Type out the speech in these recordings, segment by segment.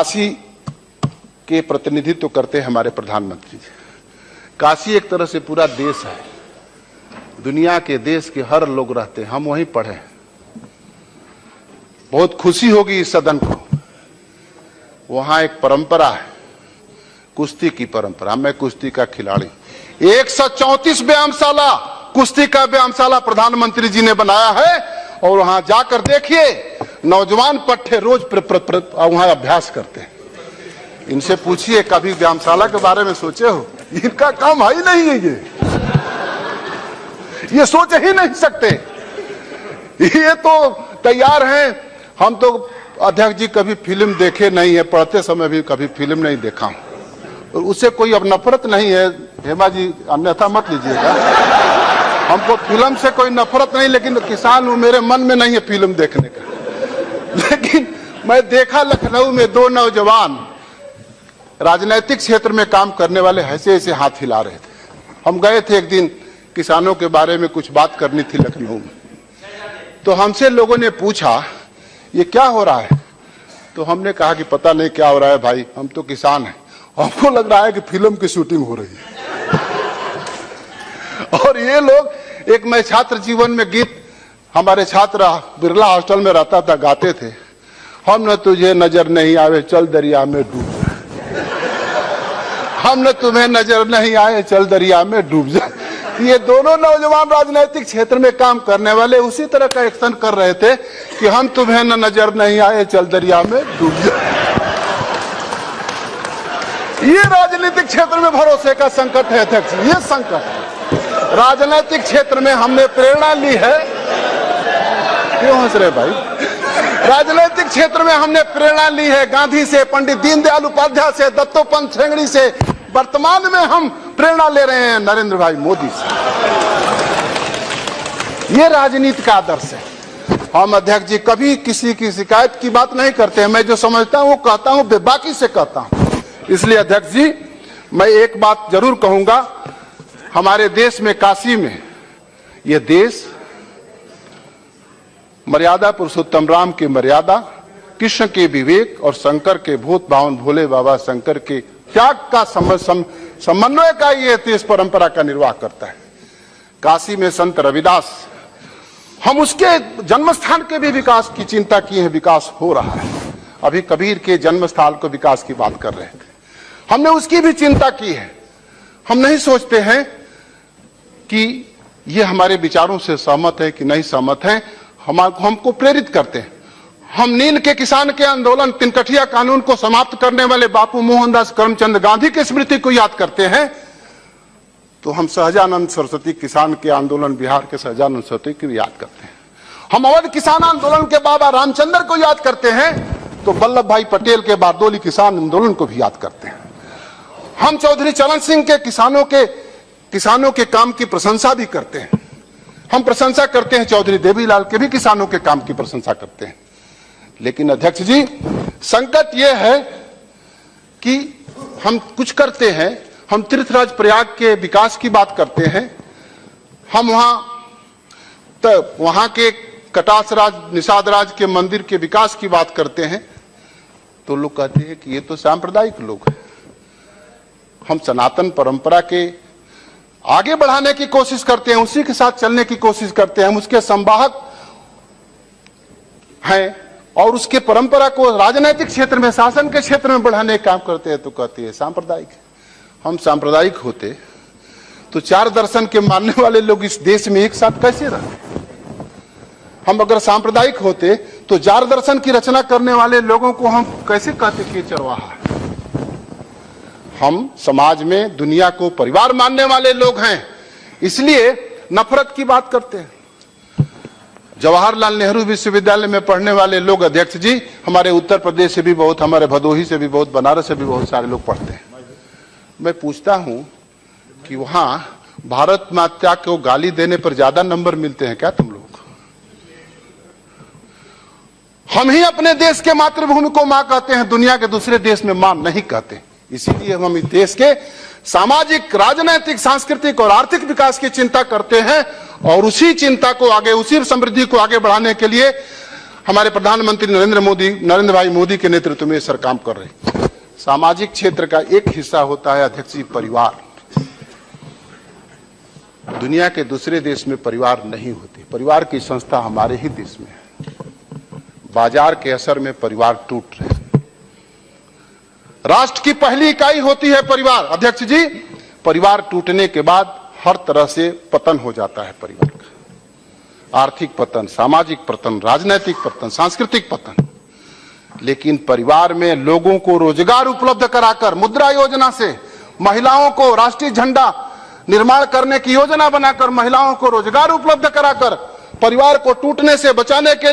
काशी के प्रतिनिधित्व करते हैं हमारे प्रधानमंत्री जी। काशी एक तरह से पूरा देश है, दुनिया के देश के हर लोग रहते हैं, हम वहीं पढ़े। बहुत खुशी होगी इस सदन को, वहां एक परंपरा है, कुश्ती की परंपरा। मैं कुश्ती का खिलाड़ी, 134 व्यायामशाला, कुश्ती का व्यायामशाला प्रधानमंत्री जी ने बनाया है। और वहां जाकर देखिए, नौजवान पट्टे रोज वहां अभ्यास करते हैं। इनसे पूछिए कभी व्यायामशाला के बारे में सोचे हो? इनका काम है ही नहीं है, ये सोच ही नहीं सकते। ये तो तैयार हैं। हम तो अध्यक्ष जी कभी फिल्म देखे नहीं है, पढ़ते समय भी कभी फिल्म नहीं देखा हूं, और उससे कोई अब नफरत नहीं है। हेमा जी अन्यथा मत लीजिएगा, हमको फिल्म से कोई नफरत नहीं, लेकिन किसान हूं, मेरे मन में नहीं है फिल्म देखने का। लेकिन मैं देखा लखनऊ में 2 नौजवान राजनीतिक क्षेत्र में काम करने वाले ऐसे ऐसे हाथ हिला रहे थे। हम गए थे एक दिन, किसानों के बारे में कुछ बात करनी थी लखनऊ में, तो हमसे लोगों ने पूछा ये क्या हो रहा है? तो हमने कहा कि पता नहीं क्या हो रहा है भाई, हम तो किसान हैं, हमको लग रहा है कि फिल्म की शूटिंग हो रही है। और ये लोग, एक मैं छात्र जीवन में गीत, हमारे छात्र बिरला हॉस्टल में रहता था, गाते थे, हम न तुझे नजर नहीं आवे चल दरिया में डूब, हम न तुम्हें नजर नहीं आए चल दरिया में डूब जा। ये दोनों नौजवान राजनीतिक क्षेत्र में काम करने वाले उसी तरह का एक्शन कर रहे थे कि हम तुम्हें न नजर नहीं आए चल दरिया में डूब जा। ये राजनीतिक क्षेत्र में भरोसे का संकट है अध्यक्ष, ये संकट राजनीतिक क्षेत्र में हमने प्रेरणा ली है। क्यों हंस रहे भाई? राजनीतिक क्षेत्र में हमने प्रेरणा ली है गांधी से, पंडित दीनदयाल उपाध्याय से, दत्तोपंत ठेंगड़ी से। वर्तमान में हम प्रेरणा ले रहे हैं नरेंद्र भाई मोदी से। ये राजनीति का आदर्श है। हम अध्यक्ष जी कभी किसी की शिकायत की बात नहीं करते हैं। मैं जो समझता हूं वो कहता हूं, बेबाकी से कहता हूं। इसलिए अध्यक्ष जी मैं एक बात जरूर कहूंगा, हमारे देश में, काशी में, यह देश मर्यादा पुरुषोत्तम राम की मर्यादा, कृष्ण के विवेक और शंकर के भूत भावन भोले बाबा शंकर के त्याग का समन्वय का ये देश परंपरा का निर्वाह करता है। काशी में संत रविदास, हम उसके जन्म स्थान के भी विकास की चिंता किए हैं, विकास हो रहा है। अभी कबीर के जन्म स्थल को विकास की बात कर रहे थे, हमने उसकी भी चिंता की है। हम नहीं सोचते हैं कि ये हमारे विचारों से सहमत है कि नहीं सहमत है, हमको प्रेरित करते हैं। हम नील के किसान के आंदोलन, तिनकठिया कानून को समाप्त करने वाले बापू मोहनदास करमचंद गांधी की स्मृति को याद करते हैं, तो हम सहजानंद सरस्वती किसान के आंदोलन, बिहार के सहजानंद सरस्वती को याद करते हैं। हम अवध किसान आंदोलन के बाबा रामचंद्र को याद करते हैं, तो वल्लभ भाई पटेल के बारदोली किसान आंदोलन को भी याद करते हैं। हम चौधरी चरण सिंह के किसानों के काम की प्रशंसा भी करते हैं। हम प्रशंसा करते हैं चौधरी देवीलाल के भी किसानों के काम की प्रशंसा करते हैं। लेकिन अध्यक्ष जी संकट यह है कि हम कुछ करते हैं, हम तीर्थराज प्रयाग के विकास की बात करते हैं, हम वहां के कटास राज, निषाद राज के मंदिर के विकास की बात करते हैं, तो लोग कहते हैं कि ये तो सांप्रदायिक लोग हैं। हम सनातन परंपरा के आगे बढ़ाने की कोशिश करते हैं, उसी के साथ चलने की कोशिश करते हैं, हम उसके संवाहक हैं और उसके परंपरा को राजनीतिक क्षेत्र में, शासन के क्षेत्र में बढ़ाने का काम करते हैं, तो कहते हैं सांप्रदायिक। हम सांप्रदायिक होते तो 4 दर्शन के मानने वाले लोग इस देश में एक साथ कैसे रहते? हम अगर सांप्रदायिक होते तो 4 दर्शन की रचना करने वाले लोगों को हम कैसे कहते कि चरवाहा? हम समाज में दुनिया को परिवार मानने वाले लोग हैं, इसलिए नफरत की बात करते हैं। जवाहरलाल नेहरू विश्वविद्यालय में पढ़ने वाले लोग अध्यक्ष जी हमारे उत्तर प्रदेश से भी बहुत, हमारे भदोही से भी बहुत, बनारस से भी बहुत सारे लोग पढ़ते हैं। मैं पूछता हूं कि वहां भारत माता को गाली देने पर ज्यादा नंबर मिलते हैं क्या तुम लोग? हम ही अपने देश के मातृभूमि को मां कहते हैं, दुनिया के दूसरे देश में मां नहीं कहते। इसीलिए हम इस देश के सामाजिक, राजनीतिक, सांस्कृतिक और आर्थिक विकास की चिंता करते हैं और उसी चिंता को आगे, उसी समृद्धि को आगे बढ़ाने के लिए हमारे प्रधानमंत्री नरेंद्र भाई मोदी के नेतृत्व में सर काम कर रहे। सामाजिक क्षेत्र का एक हिस्सा होता है अध्यक्ष जी परिवार। दुनिया के दूसरे देश में परिवार नहीं होते। परिवार की संस्था हमारे ही देश में है। बाजार के असर में परिवार टूट रहे हैं। राष्ट्र की पहली इकाई होती है परिवार। अध्यक्ष जी, परिवार टूटने के बाद हर तरह से पतन हो जाता है परिवार का। आर्थिक पतन, सामाजिक पतन, राजनीतिक पतन, सांस्कृतिक पतन। लेकिन परिवार में लोगों को रोजगार उपलब्ध कराकर मुद्रा योजना से महिलाओं को राष्ट्रीय झंडा निर्माण करने की योजना बनाकर महिलाओं को रोजगार उपलब्ध कराकर परिवार को टूटने से बचाने के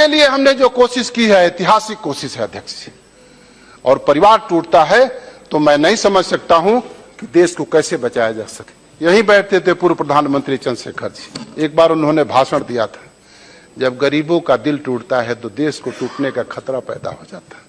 लिए हमने जो कोशिश की है, ऐतिहासिक कोशिश है अध्यक्ष जी। और परिवार टूटता है तो मैं नहीं समझ सकता हूं कि देश को कैसे बचाया जा सके। यहीं बैठते थे पूर्व प्रधानमंत्री चंद्रशेखर जी। एक बार उन्होंने भाषण दिया था, जब गरीबों का दिल टूटता है तो देश को टूटने का खतरा पैदा हो जाता है।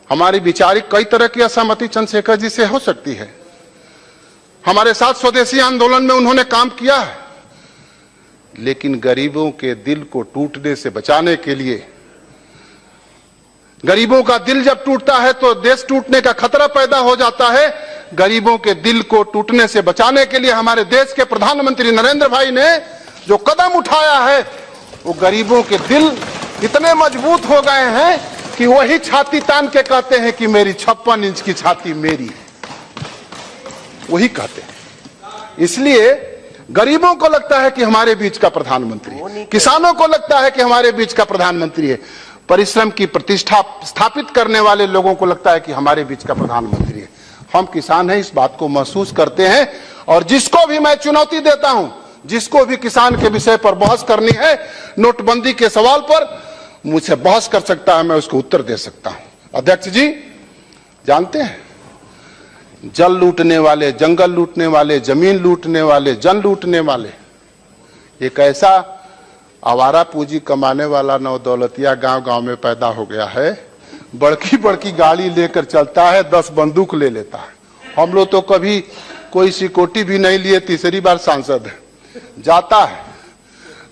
हमारी वैचारिक कई तरह की असहमति चंद्रशेखर जी से हो सकती है। हमारे साथ स्वदेशी आंदोलन में उन्होंने काम किया है, लेकिन गरीबों के दिल को टूटने से बचाने के लिए, गरीबों का दिल जब टूटता है तो देश टूटने का खतरा पैदा हो जाता है। गरीबों के दिल को टूटने से बचाने के लिए हमारे देश के प्रधानमंत्री नरेंद्र भाई ने जो कदम उठाया है, वो गरीबों के दिल इतने मजबूत हो गए हैं कि वही छाती तान के कहते हैं कि मेरी 56 इंच की छाती मेरी है। वही कहते हैं। इसलिए गरीबों को लगता है कि हमारे बीच का प्रधानमंत्री है, किसानों को लगता है कि हमारे बीच का प्रधानमंत्री है, परिश्रम की प्रतिष्ठा स्थापित करने वाले लोगों को लगता है कि हमारे बीच का प्रधानमंत्री है। हम किसान हैं, इस बात को महसूस करते हैं। और जिसको भी मैं चुनौती देता हूं, जिसको भी किसान के विषय पर बहस करनी है, नोटबंदी के सवाल पर मुझसे बहस कर सकता है, मैं उसको उत्तर दे सकता हूं। अध्यक्ष जी, जानते हैं, जल लूटने वाले, जंगल लूटने वाले, जमीन लूटने वाले, जन लूटने वाले, एक ऐसा आवारा पूंजी कमाने वाला नौदौलतिया गांव गांव में पैदा हो गया है। बड़की बड़की गाड़ी लेकर चलता है, 10 बंदूक ले लेता है। हम लोग तो कभी कोई सिक्योरिटी भी नहीं लिए, तीसरी बार सांसद है। जाता है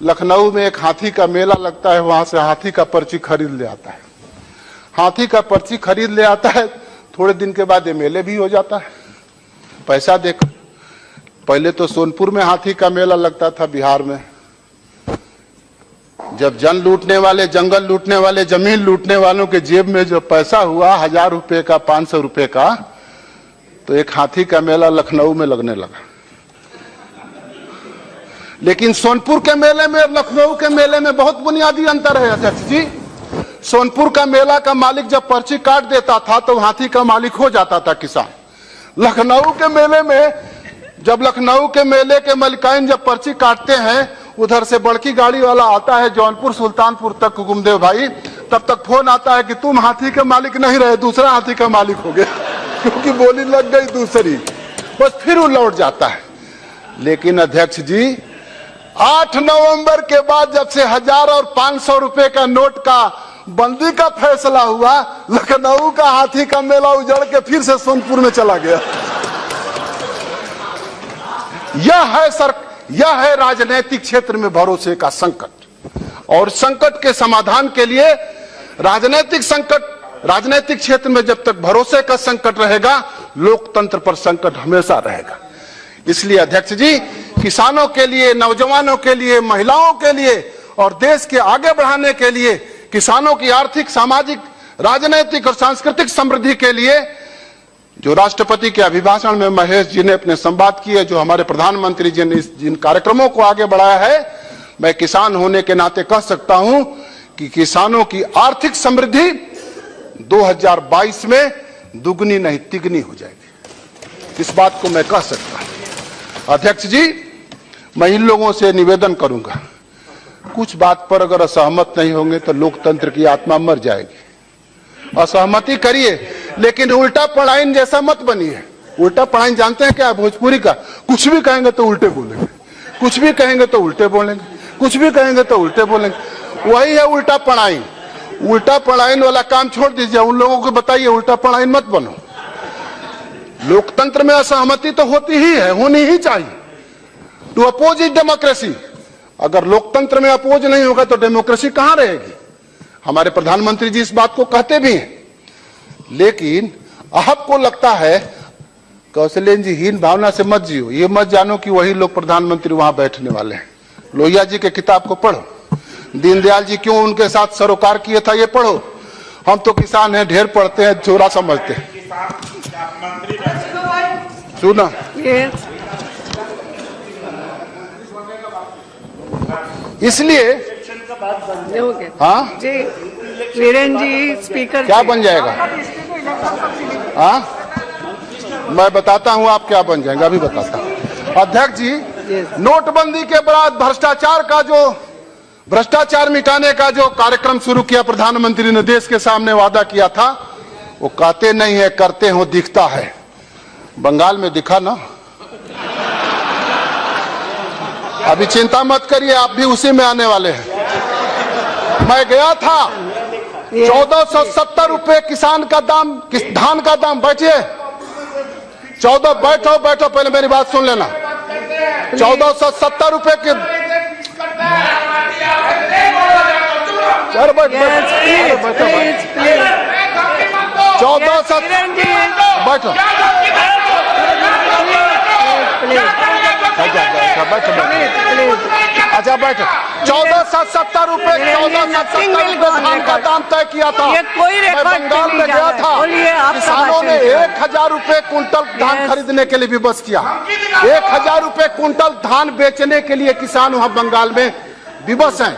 लखनऊ में, एक हाथी का मेला लगता है, वहां से हाथी का पर्ची खरीद ले आता है। हाथी का पर्ची खरीद ले आता है, थोड़े दिन के बाद एमएलए भी हो जाता है, पैसा देकर। पहले तो सोनपुर में हाथी का मेला लगता था, बिहार में। जब जन लूटने वाले, जंगल लूटने वाले, जमीन लूटने वालों के जेब में जो पैसा हुआ 1000 रुपए का, 500 रुपए का, तो एक हाथी का मेला लखनऊ में लगने लगा। लेकिन सोनपुर के मेले में और लखनऊ के मेले में बहुत बुनियादी अंतर है अध्यक्ष जी। सोनपुर का मेला का मालिक जब पर्ची काट देता था तो हाथी का मालिक हो जाता था किसान। लखनऊ के मेले में, जब लखनऊ के मेले के मलिकाइन जब पर्ची काटते हैं, उधर से बड़की गाड़ी वाला आता है जौनपुर सुल्तानपुर तक, गुमदेव भाई, तब तक फोन आता है कि तुम हाथी के मालिक नहीं रहे, दूसरा हाथी का मालिक हो गए, क्योंकि बोली लग गई दूसरी, बस फिर वो लौट जाता है। लेकिन अध्यक्ष जी, 8 नवंबर के बाद जब से 1000 और 500 रुपए का नोट का बंदी का फैसला हुआ, लखनऊ का हाथी का मेला उजड़ के फिर से सोनपुर में चला गया। यह है राजनीतिक क्षेत्र में भरोसे का संकट। और संकट के समाधान के लिए राजनीतिक क्षेत्र में जब तक भरोसे का संकट रहेगा, लोकतंत्र पर संकट हमेशा रहेगा। इसलिए अध्यक्ष जी, किसानों के लिए, नौजवानों के लिए, महिलाओं के लिए और देश के आगे बढ़ाने के लिए, किसानों की आर्थिक, सामाजिक, राजनीतिक और सांस्कृतिक समृद्धि के लिए जो राष्ट्रपति के अभिभाषण में महेश जी ने अपने संवाद किए, जो हमारे प्रधानमंत्री जी ने जिन कार्यक्रमों को आगे बढ़ाया है, मैं किसान होने के नाते कह सकता हूं कि किसानों की आर्थिक समृद्धि 2022 में दुगनी नहीं तिगनी हो जाएगी। इस बात को मैं कह सकता हूं। अध्यक्ष जी, मैं इन लोगों से निवेदन करूंगा, कुछ बात पर अगर असहमत नहीं होंगे तो लोकतंत्र की आत्मा मर जाएगी। असहमति करिए, लेकिन उल्टा पढ़ाइन जैसा मत बनिए। उल्टा पढ़ाइन जानते हैं क्या? भोजपुरी का, कुछ भी कहेंगे तो उल्टे बोलेंगे, कुछ भी कहेंगे तो उल्टे बोलेंगे, कुछ भी कहेंगे तो उल्टे बोलेंगे। वही है उल्टा पढ़ाइन। उल्टा पढ़ाइन वाला काम छोड़ दीजिए, उन लोगों को बताइए उल्टा पढ़ाइन मत बनो। लोकतंत्र में असहमति तो होती ही है, होनी ही चाहिए। To oppose is democracy. अगर लोकतंत्र में अपोज नहीं होगा तो डेमोक्रेसी कहां रहेगी? हमारे प्रधानमंत्री जी इस बात को कहते भी हैं, लेकिन आपको लगता है कौशलेन जी हीन भावना से मत जियो, ये मत जानो कि वही लोग प्रधानमंत्री वहां बैठने वाले हैं। लोहिया जी के किताब को पढ़ो, दीनदयाल जी क्यों उनके साथ सरोकार किया था ये पढ़ो। हम तो किसान हैं, ढेर पढ़ते हैं, छोरा समझते हैं। सुना इसलिए हाँ जी, वीरेंद्र जी स्पीकर क्या बन जाएगा? हाँ मैं बताता हूं आप क्या बन जाएंगे, अभी बताता हूं। अध्यक्ष जी, नोटबंदी के बाद भ्रष्टाचार मिटाने का जो कार्यक्रम शुरू किया प्रधानमंत्री ने, देश के सामने वादा किया था, वो कहते नहीं है करते हो दिखता है। बंगाल में दिखा ना, अभी चिंता मत करिए, आप भी उसी में आने वाले हैं। मैं गया था, 1470 रुपए किसान का दाम, धान का दाम। बैठिए, 14 बैठो पहले मेरी बात सुन लेना। 1470 रुपए के 1400 बैठो अच्छा बैठो। 1470 रुपए धान का दाम तय किया था। मैं बंगाल में गया था, किसानों ने 1000 रुपए कुंटल धान खरीदने के लिए विवश किया। 1000 रुपए कुंटल धान बेचने के लिए किसान वहां बंगाल में विवश हैं।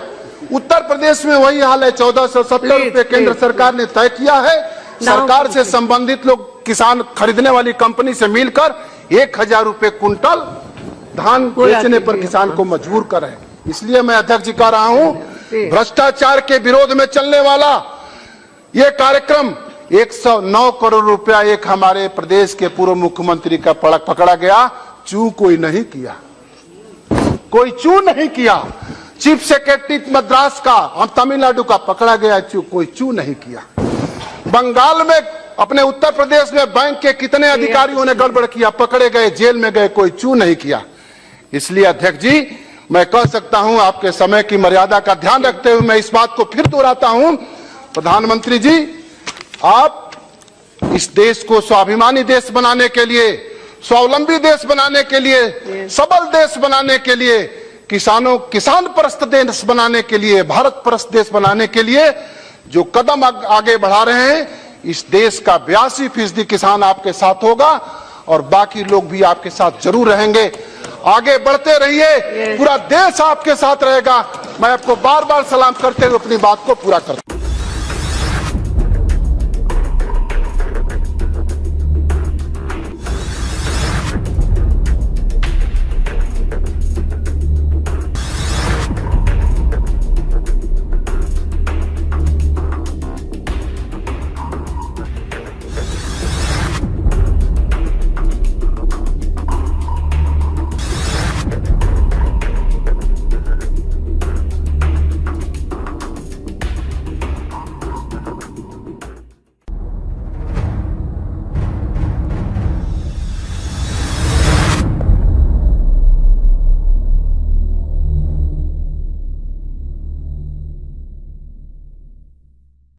उत्तर प्रदेश में वही हाल है, 1470 रुपए केंद्र सरकार ने तय किया है। सरकार से संबंधित लोग किसान खरीदने वाली कंपनी से मिलकर 1000 रुपए कुंटल धान बेचने पर किसान को मजबूर कर रहे हैं। इसलिए मैं अध्यक्ष जी कह रहा हूं, भ्रष्टाचार के विरोध में चलने वाला ये कार्यक्रम 109 करोड़ रुपया एक हमारे प्रदेश के पूर्व मुख्यमंत्री का पकड़ा गया। चू कोई नहीं किया, कोई चू नहीं किया। चीफ सेक्रेटरी मद्रास का और तमिलनाडु का पकड़ा गया, कोई चू नहीं किया। बंगाल में, अपने उत्तर प्रदेश में बैंक के कितने अधिकारियों ने गड़बड़ किया, पकड़े गए, जेल में गए, कोई चू नहीं किया। इसलिए अध्यक्ष जी, मैं कह सकता हूं, आपके समय की मर्यादा का ध्यान रखते हुए मैं इस बात को फिर दोहराता हूं, प्रधानमंत्री जी, आप इस देश को स्वाभिमानी देश बनाने के लिए, स्वावलंबी देश बनाने के लिए, सबल देश बनाने के लिए, किसान परस्त देश बनाने के लिए, भारत परस्त देश बनाने के लिए जो कदम आगे बढ़ा रहे हैं, इस देश का 82% किसान आपके साथ होगा और बाकी लोग भी आपके साथ जरूर रहेंगे। आगे बढ़ते रहिए, पूरा देश आपके साथ रहेगा। मैं आपको बार बार सलाम करते हुए अपनी बात को पूरा करता हूं।